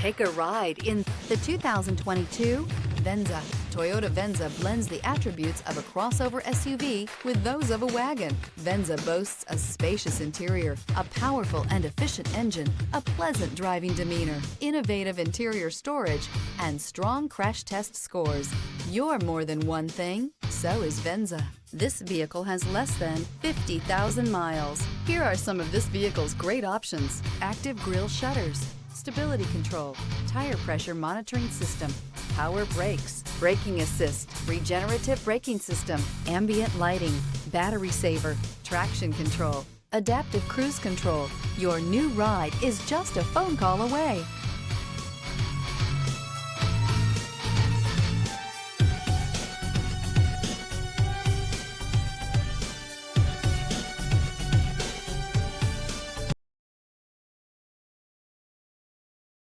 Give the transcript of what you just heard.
Take a ride in the 2022 Venza. Toyota Venza blends the attributes of a crossover SUV with those of a wagon. Venza boasts a spacious interior, a powerful and efficient engine, a pleasant driving demeanor, innovative interior storage, and strong crash test scores. You're more than one thing, so is Venza. This vehicle has less than 50,000 miles. Here are some of this vehicle's great options: active grille shutters, stability control, tire pressure monitoring system, power brakes, braking assist, regenerative braking system, ambient lighting, battery saver, traction control, adaptive cruise control. Your new ride is just a phone call away.